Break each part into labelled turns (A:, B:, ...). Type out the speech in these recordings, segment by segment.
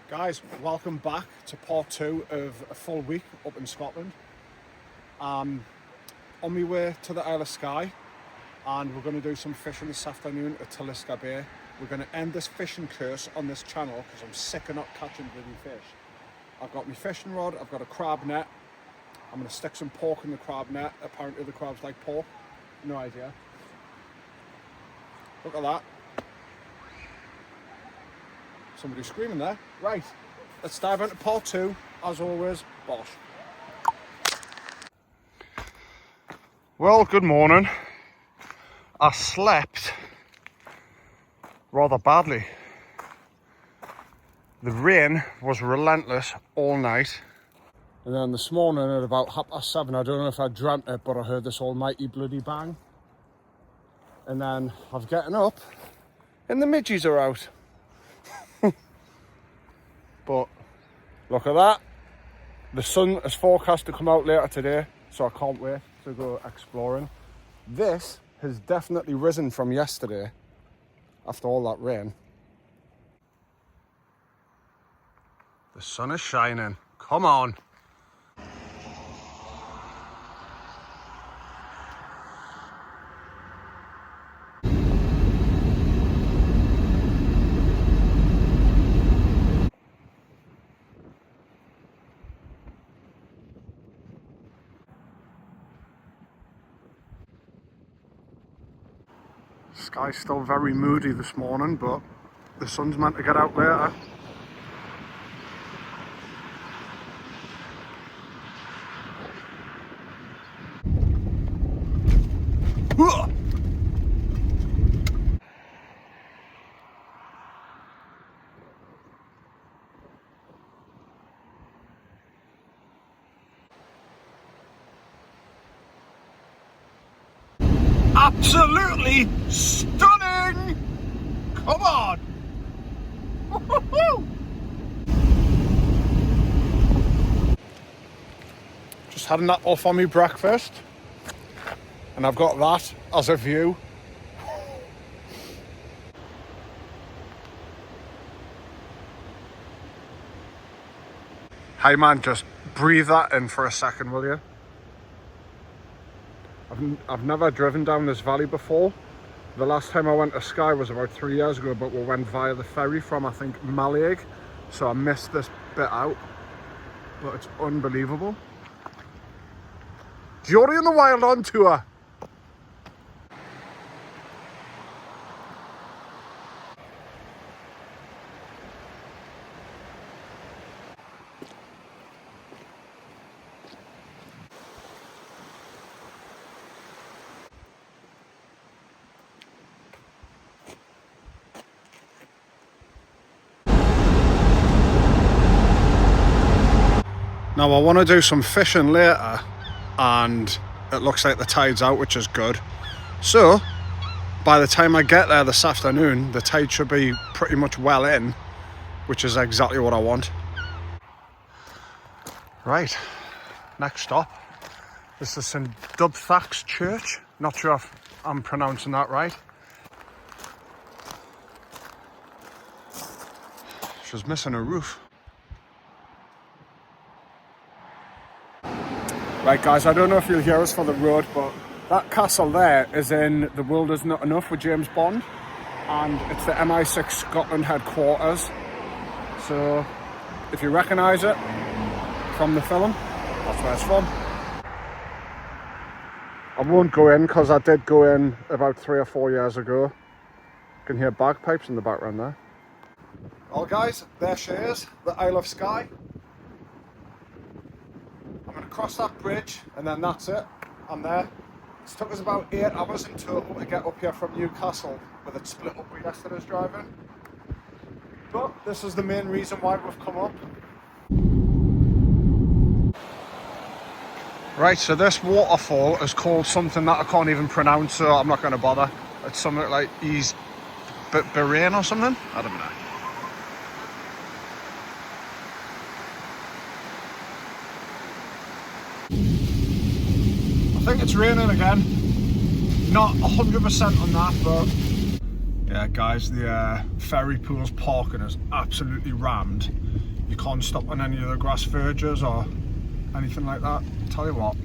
A: Guys, welcome back to part 2 of a full week up in Scotland. On my way to the Isle of Skye, and we're going to do some fishing this afternoon at Talisker Bay. We're going to end this fishing curse on this channel because I'm sick of not catching bloody fish. I've got my fishing rod, I've got a crab net. I'm going to stick some pork in the crab net. Apparently the crabs like pork. No idea. Look at that. Somebody screaming there. Right, let's dive into part 2. As always, bosh. Well, good morning. I slept rather badly. The rain was relentless all night. And then this morning at about 7:30, I don't know if I dreamt it, but I heard this almighty bloody bang. And then I've getting up and the midges are out. But look at that. The sun is forecast to come out later today, so I can't wait to go exploring. This has definitely risen from yesterday after all that rain. The sun is shining. Come on. Sky's still very moody this morning, but the sun's meant to get out later. Absolutely stunning! Come on! Woo-hoo-hoo! Just had a nap off on me breakfast, and I've got that as a view. Hey man, just breathe that in for a second, will you? I've never driven down this valley before. The last time I went to Skye was about 3 years ago, but we went via the ferry from, I think, Mallaig, so I missed this bit out, but it's unbelievable. Jory in the Wild on tour. Now I want to do some fishing later, and it looks like the tide's out, which is good. So by the time I get there this afternoon, the tide should be pretty much well in, which is exactly what I want. Right, next stop. This is St Dubthach's Church. Not sure if I'm pronouncing that right. She's missing a roof. Right guys, I don't know if you'll hear us for the road, but that castle there is in The World Is Not Enough with James Bond, and it's the MI6 Scotland headquarters. So if you recognise it from the film, that's where it's from. I won't go in because I did go in about 3 or 4 years ago. You can hear bagpipes in the background there. Well guys, there she is, the Isle of Skye. I'm going to cross that bridge and then that's it. I'm there. It took us about 8 hours in total to get up here from Newcastle, with it split up with yesterday's driving. But this is the main reason why we've come up. Right, so this waterfall is called something that I can't even pronounce, so I'm not going to bother. It's something like East Berain or something? I don't know. I think it's raining again. Not 100% on that, but Yeah, guys, the ferry pool's parking is absolutely rammed. You can't stop on any of the grass verges or anything like that. Tell you what,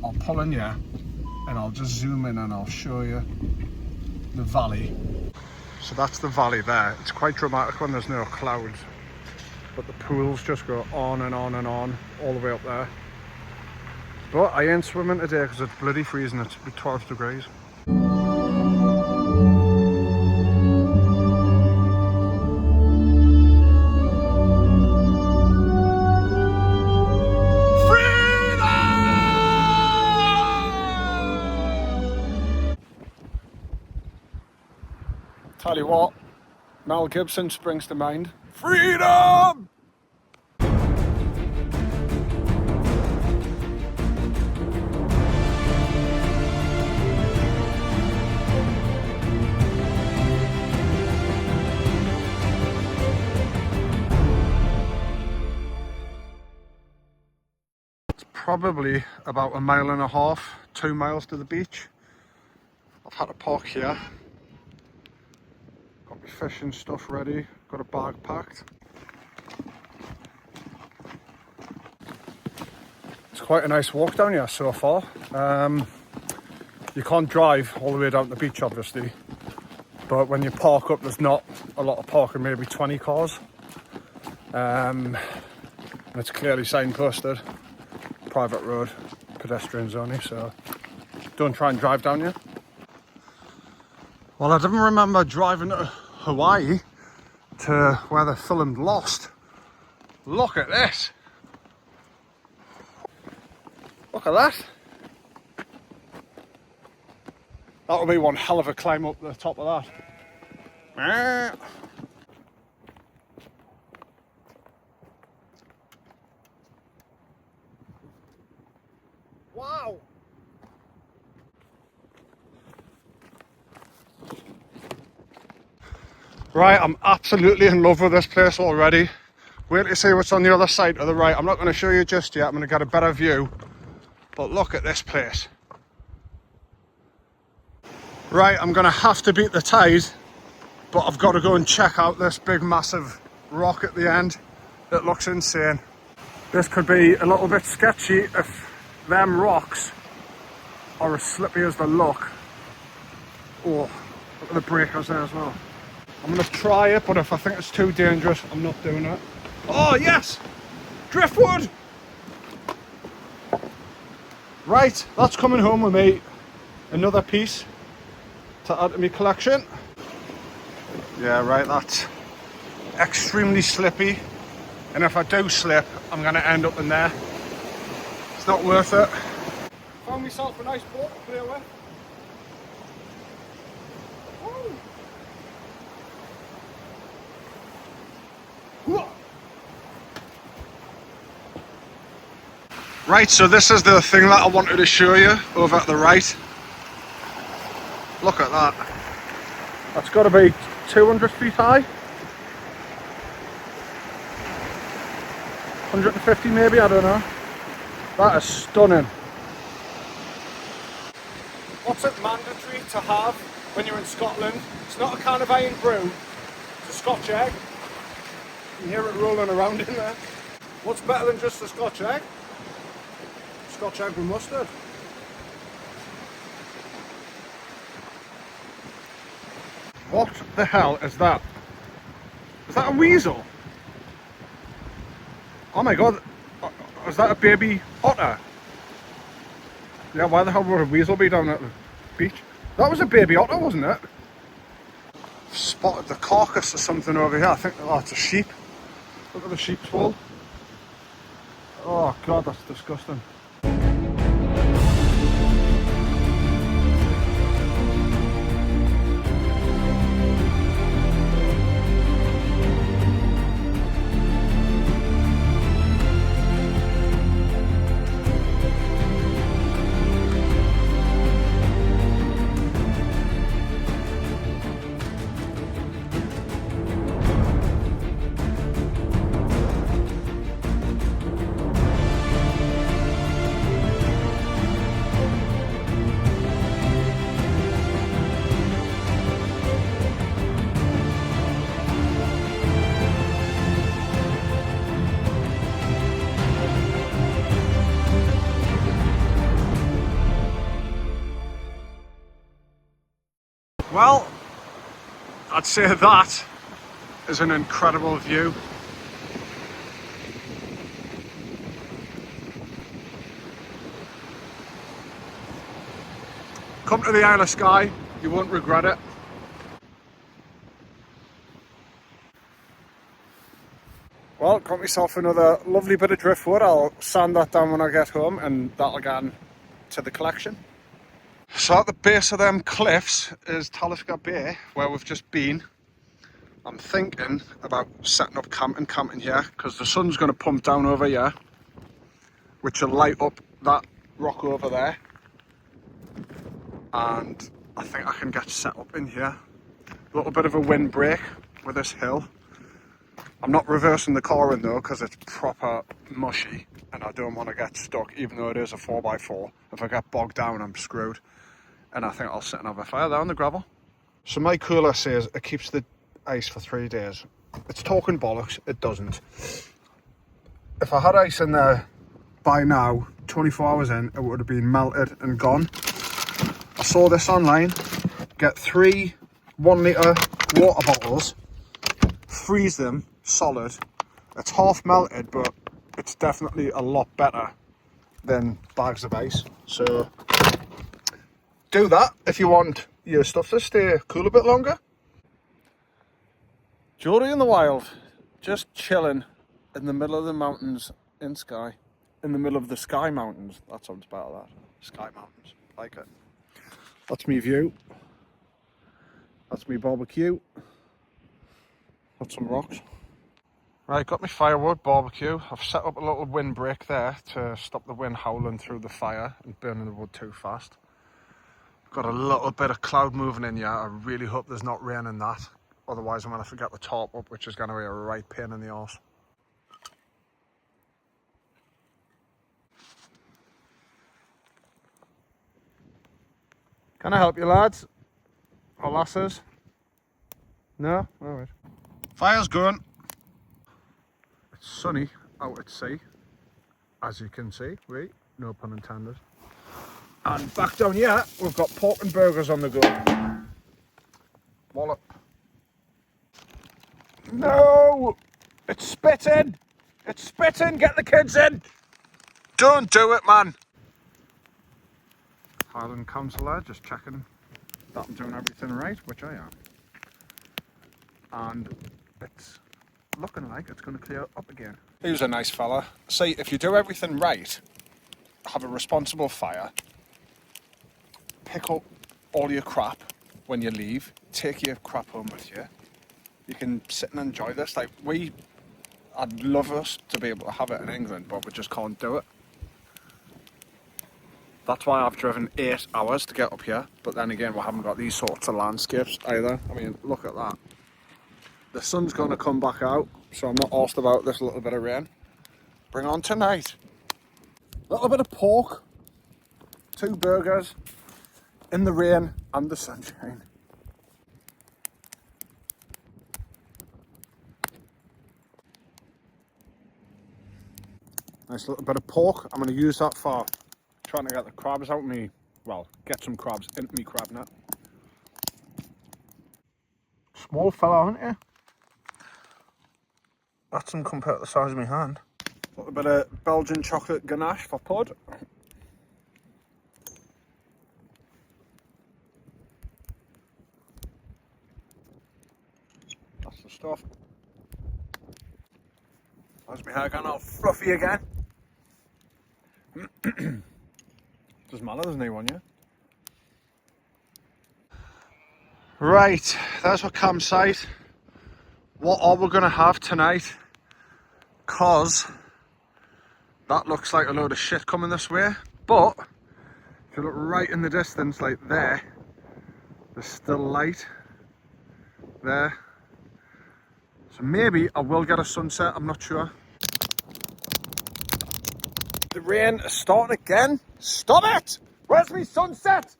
A: I'll pull in here and I'll just zoom in and I'll show you the valley. So that's the valley there. It's quite dramatic when there's no clouds, but the pools just go on and on and on all the way up there. But I ain't swimming today because it's bloody freezing. It's 12 degrees. Tell you what, Mel Gibson springs to mind. Freedom! It's probably about 1.5 miles, 2 miles to the beach. I've had to park here. Got my fishing stuff ready, got a bag packed. It's quite a nice walk down here so far. You can't drive all the way down to the beach obviously, but when you park up there's not a lot of parking, maybe 20 cars. And it's clearly signposted, private road, pedestrians only, so don't try and drive down here. Well, I didn't remember driving to Hawaii to where they filmed Lost. Look at this. Look at that. That would be one hell of a climb up the top of that. Wow. Right, I'm absolutely in love with this place already. Wait to see what's on the other side to the right. I'm not going to show you just yet. I'm going to get a better view. But look at this place. Right, I'm going to have to beat the tide, but I've got to go and check out this big massive rock at the end. It looks insane. This could be a little bit sketchy if them rocks are as slippy as they look. Oh, look at the breakers there as well. I'm going to try it, but if I think it's too dangerous, I'm not doing it. Oh, yes! Driftwood! Right, that's coming home with me. Another piece to add to my collection. Yeah, right, that's extremely slippy. And if I do slip, I'm going to end up in there. It's not worth it. Found myself a nice boat to play with. Woo. Right, so this is the thing that I wanted to show you over at the right. Look at that. That's got to be 200 feet high. 150 maybe, I don't know. That is stunning. What's it mandatory to have when you're in Scotland? It's not a can of iron brew, it's a Scotch egg. You can hear it rolling around in there. What's better than just a Scotch egg? Scotch egg with mustard. What the hell is that? Is that a weasel? Oh my god, is that a baby otter? Yeah, why the hell would a weasel be down at the beach? That was a baby otter, wasn't it? I've spotted the carcass or something over here. I think that's a sheep. Look at the sheep's wool. Oh god, that's disgusting. Well, I'd say that is an incredible view. Come to the Isle of Skye, you won't regret it. Well, got myself another lovely bit of driftwood. I'll sand that down when I get home and that'll go to the collection. So at the base of them cliffs is Talisker Bay, where we've just been. I'm thinking about setting up camping here, because the sun's going to pump down over here, which will light up that rock over there. And I think I can get set up in here. A little bit of a windbreak with this hill. I'm not reversing the car in though, because it's proper mushy and I don't want to get stuck, even though it is a 4x4. If I get bogged down, I'm screwed. And I think I'll sit and have a fire there on the gravel. So my cooler says it keeps the ice for 3 days. It's talking bollocks, it doesn't. If I had ice in there by now, 24 hours in, it would have been melted and gone. I saw this online. Get 3 1-litre water bottles, freeze them solid. It's half melted, but it's definitely a lot better than bags of ice. So do that if you want your stuff to stay cool a bit longer. Geordie in the wild, just chilling in the middle of the mountains in Skye. In the middle of the Skye Mountains. That sounds better, that. Skye Mountains. Like it. That's me view. That's me barbecue. Got some rocks. Right, got my firewood barbecue. I've set up a little windbreak there to stop the wind howling through the fire and burning the wood too fast. Got a little bit of cloud moving in here. I really hope there's not rain in that. Otherwise I'm going to forget the tarp up, which is going to be a right pain in the arse. Can I help you, lads? Or lasses? No? Alright. Fire's going. It's sunny out at sea, as you can see. Wait, no pun intended. And back down here, we've got pork and burgers on the go. Wallop. No! It's spitting! It's spitting! Get the kids in! Don't do it, man! Highland Councillor, just checking that I'm doing everything right, which I am. And it's looking like it's going to clear up again. He was a nice fella. See, if you do everything right, have a responsible fire, pick up all your crap when you leave, take your crap home with you. You can sit and enjoy this. Like I'd love us to be able to have it in England, but we just can't do it. That's why I've driven 8 hours to get up here. But then again, we haven't got these sorts of landscapes either. I mean, look at that. The sun's going to come back out, so I'm not arsed about this little bit of rain. Bring on tonight. A little bit of pork, 2 burgers, in the rain and the sunshine. Nice little bit of pork. I'm going to use that for trying to get the crabs out of me. Well, get some crabs into me crab net. Small fella, aren't you? That's them compared to the size of my hand. A little bit of Belgian chocolate ganache for Pud. That's the stuff. That's my hair gone all fluffy again. Doesn't matter, there's no one yet. Right, there's our campsite. What are we going to have tonight? Cause that looks like a load of shit coming this way. But if you look right in the distance, like there, there's still light there. So maybe I will get a sunset, I'm not sure. The rain is starting again. Stop it! Where's my sunset?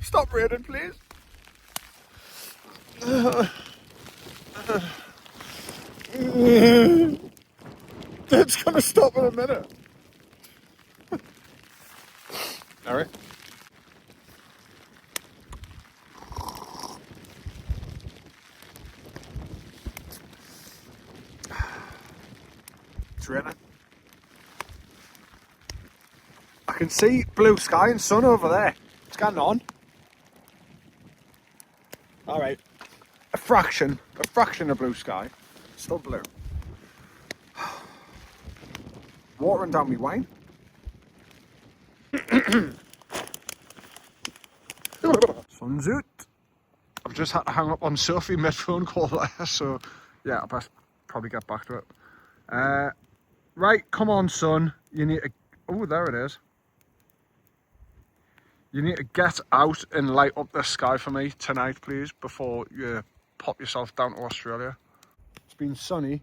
A: Stop raining, please. It's gonna stop in a minute. Alright. It's raining. I can see blue sky and sun over there. What's going on? Alright. A fraction of blue sky. Still blue. Watering down my wine. Sun's out. I've just had to hang up on Sophie mid-phone call there, so yeah, I best probably get back to it. Right, come on, son. You need to... Oh, there it is. You need to get out and light up the sky for me tonight, please, before you pop yourself down to Australia. It's been sunny.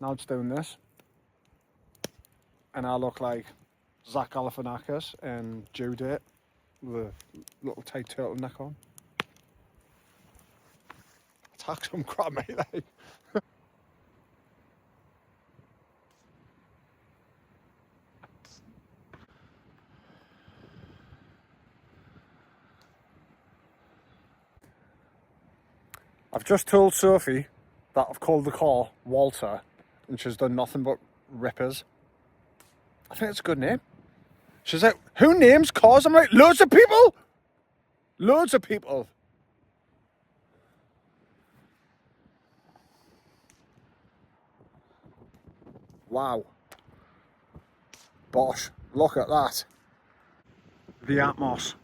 A: Now it's doing this. And I look like Zach Galifianakis and Due Date with a little tight turtleneck on. Attack some crap, mate. Like. I've just told Sophie that I've called the car Walter and she's done nothing but rippers. I think it's a good name. She's like, who names cars? I'm like, loads of people! Loads of people. Wow. Bosh, look at that. The Atmos.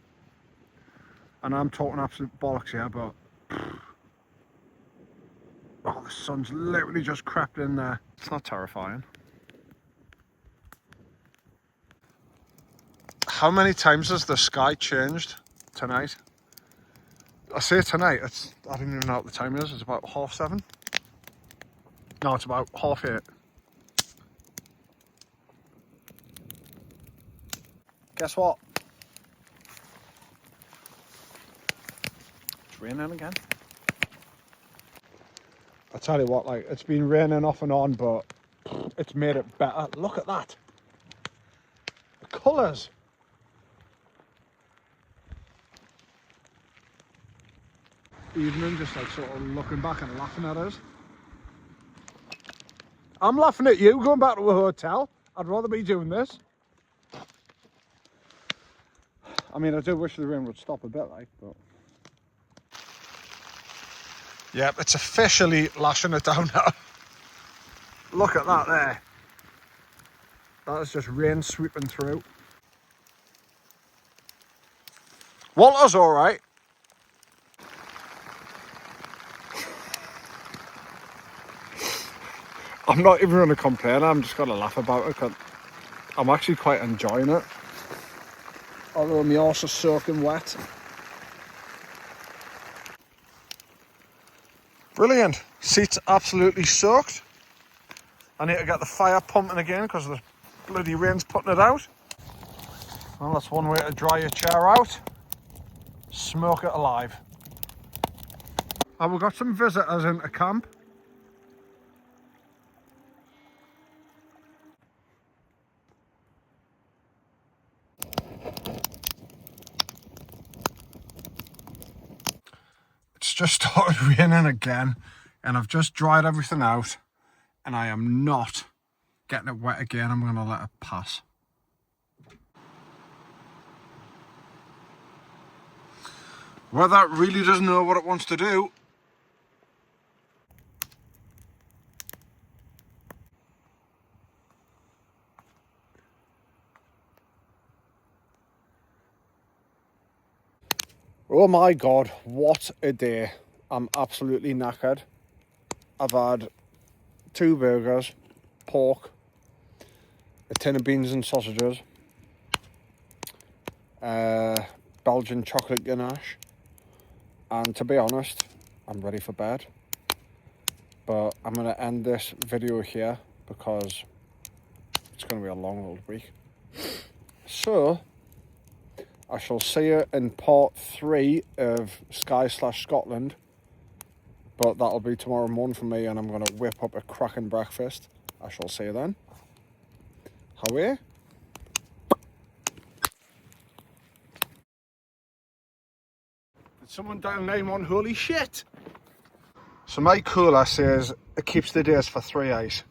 A: And I'm talking absolute bollocks here, but... Oh, the sun's literally just crept in there. It's not terrifying. How many times has the sky changed tonight? I say tonight, I don't even know what the time is. It's about 7:30. No, it's about 8:30. Guess what? It's raining again. I tell you what, like, it's been raining off and on, but it's made it better. Look at that. The colours. Evening, just like sort of looking back and laughing at us. I'm laughing at you going back to a hotel. I'd rather be doing this. I mean, I do wish the rain would stop a bit, like, but... Yep, it's officially lashing it down now. Look at that there. That is just rain sweeping through. Walter's all right. I'm not even going to complain. I'm just going to laugh about it because I'm actually quite enjoying it. Although my arse is soaking wet. Brilliant. Seat's absolutely soaked. I need to get the fire pumping again because the bloody rain's putting it out. Well, that's one way to dry your chair out. Smoke it alive. And we've got some visitors into camp. It's just started raining again and I've just dried everything out and I am not getting it wet again. I'm going to let it pass. Weather really doesn't know what it wants to do. Oh my God, what a day. I'm absolutely knackered. I've had 2 burgers, pork, a tin of beans and sausages, Belgian chocolate ganache, and to be honest, I'm ready for bed. But I'm going to end this video here because it's going to be a long old week. So, I shall see you in part 3 of Skye/Scotland. But that'll be tomorrow morning for me and I'm going to whip up a cracking breakfast. I shall see you then. How are you? Did someone dial 911? Holy shit! So my cooler says it keeps the days for 3 hours.